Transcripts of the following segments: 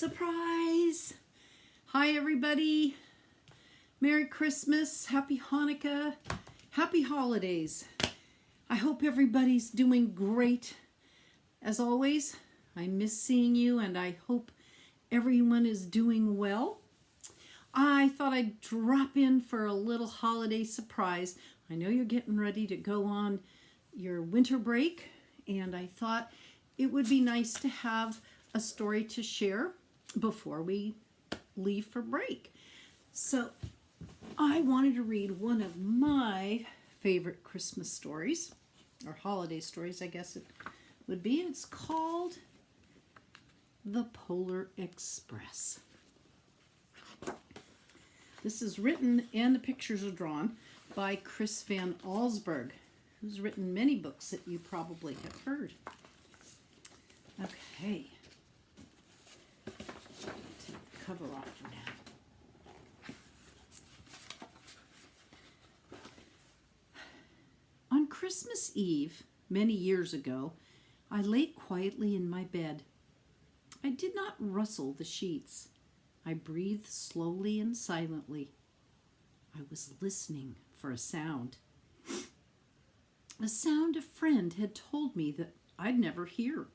Surprise! Hi, everybody. Merry Christmas, Happy Hanukkah, Happy Holidays. I hope everybody's doing great. As always, I miss seeing you and I hope everyone is doing well. I thought I'd drop in for a little holiday surprise. I know you're getting ready to go on your winter break, and I thought it would be nice to have a story to share before we leave for break. So I wanted to read one of my favorite Christmas stories, or holiday stories, I guess it would be. It's called The Polar Express. This is written and the pictures are drawn by Chris Van Allsburg, who's written many books that you probably have heard. Okay. Take the cover off for now. On Christmas Eve, many years ago, I lay quietly in my bed. I did not rustle the sheets. I breathed slowly and silently. I was listening for a sound. A sound a friend had told me that I'd never hear.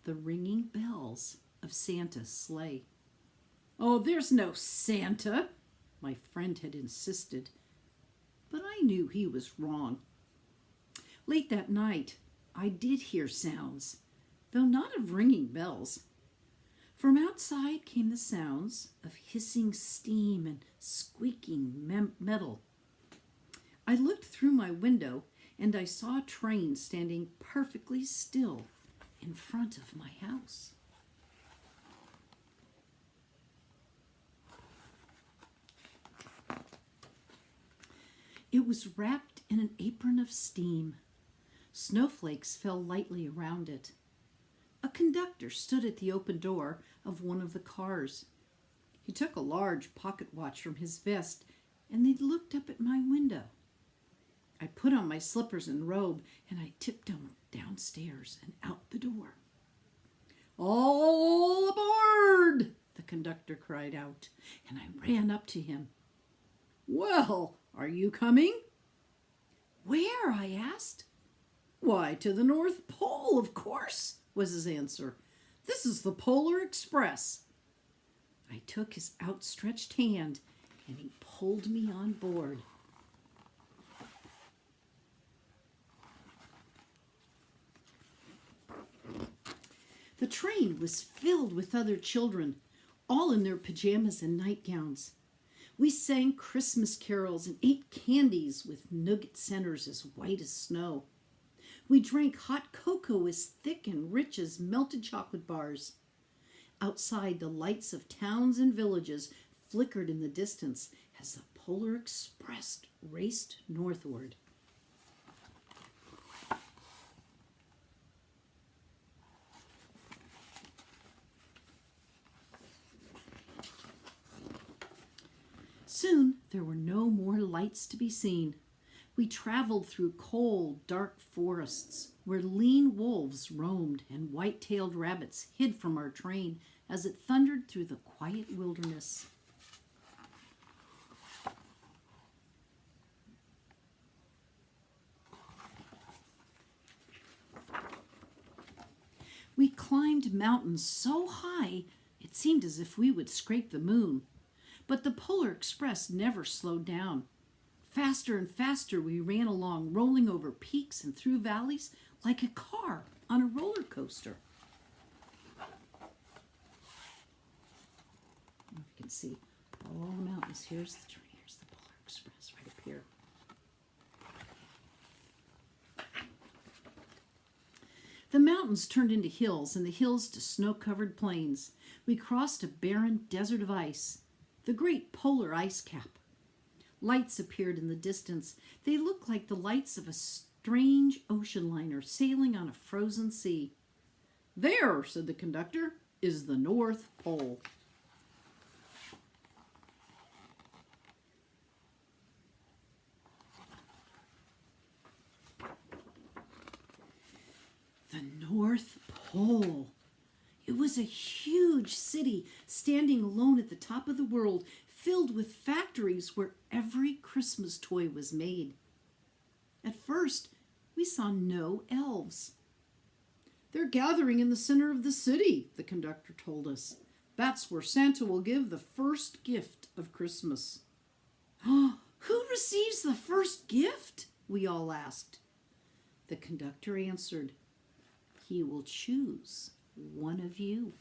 The ringing bells of Santa's sleigh. "Oh, there's no Santa," my friend had insisted, but I knew he was wrong. Late that night, I did hear sounds, though not of ringing bells. From outside came the sounds of hissing steam and squeaking metal. I looked through my window and I saw a train standing perfectly still in front of my house. It was wrapped in an apron of steam. Snowflakes fell lightly around it. A conductor stood at the open door of one of the cars. He took a large pocket watch from his vest and he looked up at my window. I put on my slippers and robe and I tiptoed downstairs and out the door. "All aboard!" the conductor cried out, and I ran up to him. "Well, are you coming?" "Where?" I asked. "Why, to the North Pole, of course," was his answer. "This is the Polar Express." I took his outstretched hand and he pulled me on board. The train was filled with other children, all in their pajamas and nightgowns. We sang Christmas carols and ate candies with nougat centers as white as snow. We drank hot cocoa as thick and rich as melted chocolate bars. Outside, the lights of towns and villages flickered in the distance as the Polar Express raced northward. Soon, there were no more lights to be seen. We traveled through cold, dark forests where lean wolves roamed and white-tailed rabbits hid from our train as it thundered through the quiet wilderness. We climbed mountains so high it seemed as if we would scrape the moon. But the Polar Express never slowed down. Faster and faster we ran along, rolling over peaks and through valleys like a car on a roller coaster. You can see all the mountains. Here's the train. Here's the Polar Express right up here. The mountains turned into hills and the hills to snow-covered plains. We crossed a barren desert of ice, the great polar ice cap. Lights appeared in the distance. They looked like the lights of a strange ocean liner sailing on a frozen sea. "There," said the conductor, "is the North Pole." The North Pole. It was a huge huge city standing alone at the top of the world, filled with factories where every Christmas toy was made. At first, we saw no elves. "They're gathering in the center of the city," the conductor told us. "That's where Santa will give the first gift of Christmas." "Who receives the first gift?" we all asked. The conductor answered, "He will choose one of you."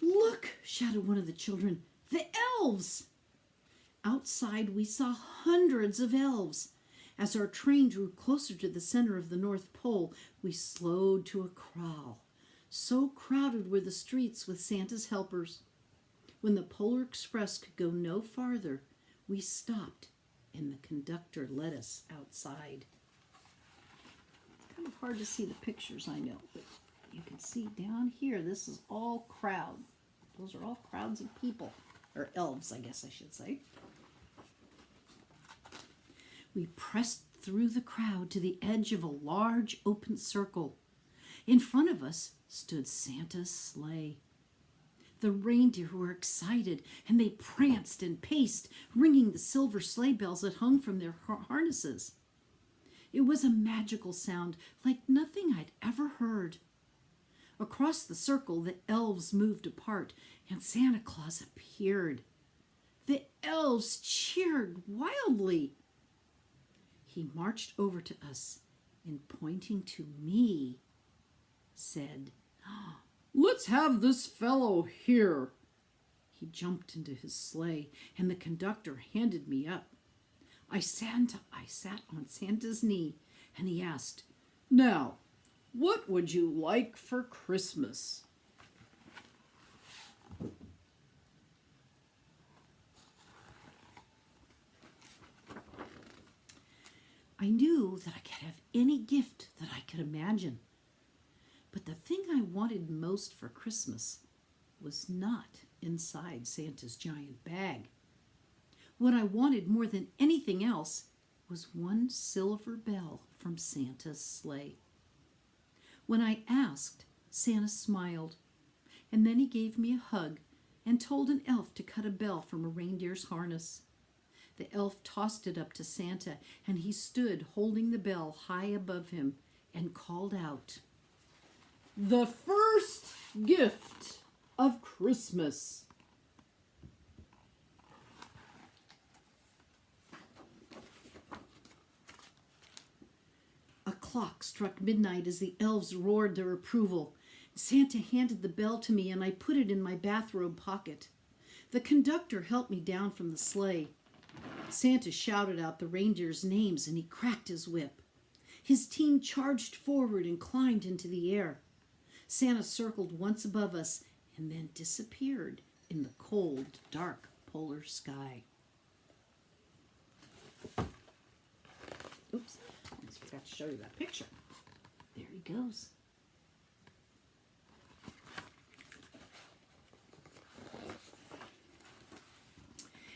"Look," shouted one of the children, "the elves!" Outside, we saw hundreds of elves. As our train drew closer to the center of the North Pole, we slowed to a crawl. So crowded were the streets with Santa's helpers. When the Polar Express could go no farther, we stopped, and the conductor led us outside. It's kind of hard to see the pictures, I know, but you can see down here, this is all crowd. Those are all crowds of people, or elves, I guess I should say. We pressed through the crowd to the edge of a large open circle. In front of us stood Santa's sleigh. The reindeer were excited, and they pranced and paced, ringing the silver sleigh bells that hung from their harnesses. It was a magical sound, like nothing I'd ever heard. Across the circle, the elves moved apart, and Santa Claus appeared. The elves cheered wildly. He marched over to us and, pointing to me, said, "Let's have this fellow here." He jumped into his sleigh, and the conductor handed me up. I sat on Santa's knee, and he asked, "Now, what would you like for Christmas?" I knew that I could have any gift that I could imagine. But the thing I wanted most for Christmas was not inside Santa's giant bag. What I wanted more than anything else was one silver bell from Santa's sleigh. When I asked, Santa smiled, and then he gave me a hug and told an elf to cut a bell from a reindeer's harness. The elf tossed it up to Santa, and he stood holding the bell high above him and called out, "The first gift of Christmas." A clock struck midnight as the elves roared their approval. Santa handed the bell to me, and I put it in my bathrobe pocket. The conductor helped me down from the sleigh. Santa shouted out the reindeers' names, and he cracked his whip. His team charged forward and climbed into the air. Santa circled once above us and then disappeared in the cold, dark polar sky. Oops, I almost forgot to show you that picture. There he goes.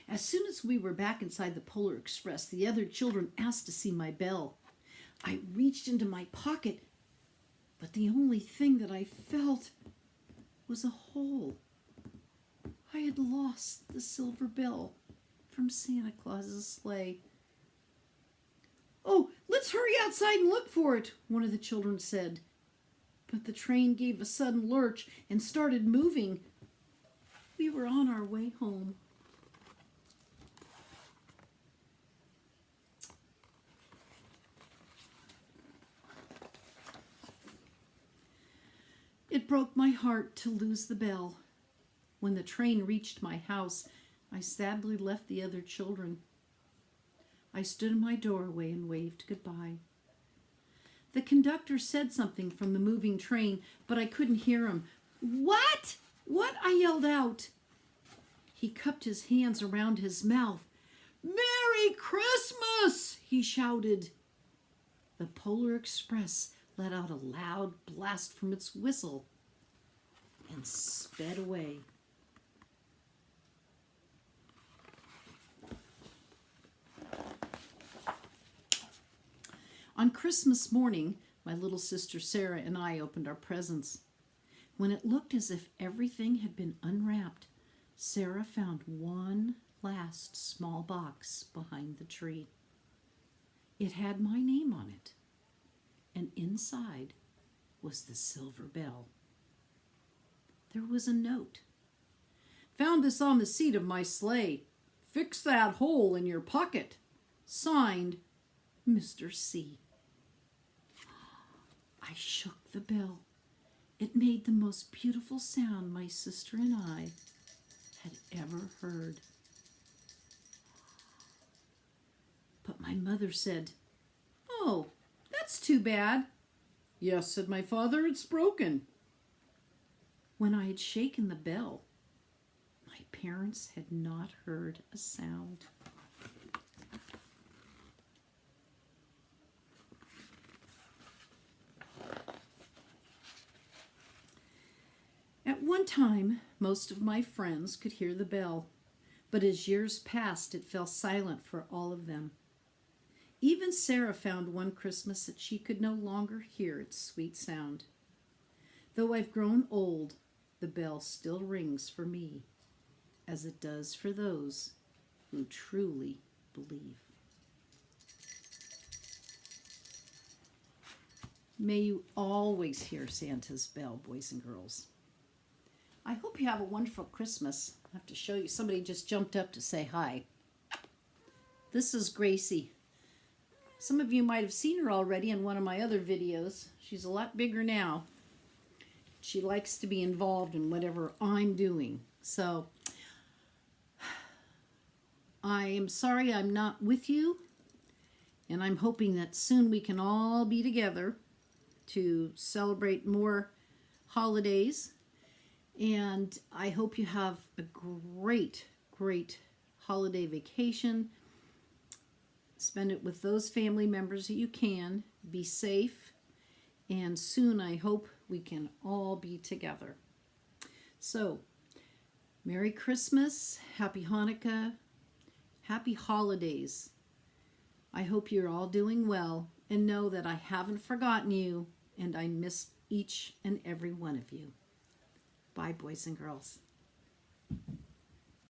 As soon as we were back inside the Polar Express, the other children asked to see my bell. I reached into my pocket, but the only thing that I felt was a hole. I had lost the silver bell from Santa Claus's sleigh. "Oh, let's hurry outside and look for it," one of the children said. But the train gave a sudden lurch and started moving. We were on our way home. It broke my heart to lose the bell. When the train reached my house, I sadly left the other children. I stood in my doorway and waved goodbye. The conductor said something from the moving train, but I couldn't hear him. "What? What?" I yelled out. He cupped his hands around his mouth. "Merry Christmas!" he shouted. The Polar Express let out a loud blast from its whistle and sped away. On Christmas morning, my little sister Sarah and I opened our presents. When it looked as if everything had been unwrapped, Sarah found one last small box behind the tree. It had my name on it, and inside was the silver bell. There was a note. Found this on the seat of my sleigh. Fix that hole in your pocket. Signed, Mr. C. I shook the bell. It made the most beautiful sound my sister and I had ever heard. But my mother said, "Oh, that's too bad." "Yes," said my father, "it's broken." When I had shaken the bell, my parents had not heard a sound. At one time, most of my friends could hear the bell, but as years passed, it fell silent for all of them. Even Sarah found one Christmas that she could no longer hear its sweet sound. Though I've grown old, the bell still rings for me, as it does for those who truly believe. May you always hear Santa's bell, boys and girls. I hope you have a wonderful Christmas. I have to show you. Somebody just jumped up to say hi. This is Gracie. Some of you might have seen her already in one of my other videos. She's a lot bigger now. She likes to be involved in whatever I'm doing. So I am sorry I'm not with you, and I'm hoping that soon we can all be together to celebrate more holidays. And I hope you have a great, great holiday vacation. Spend it with those family members that you can. Be safe. And soon I hope we can all be together. So, Merry Christmas, Happy Hanukkah, Happy Holidays. I hope you're all doing well and know that I haven't forgotten you and I miss each and every one of you. Bye, boys and girls.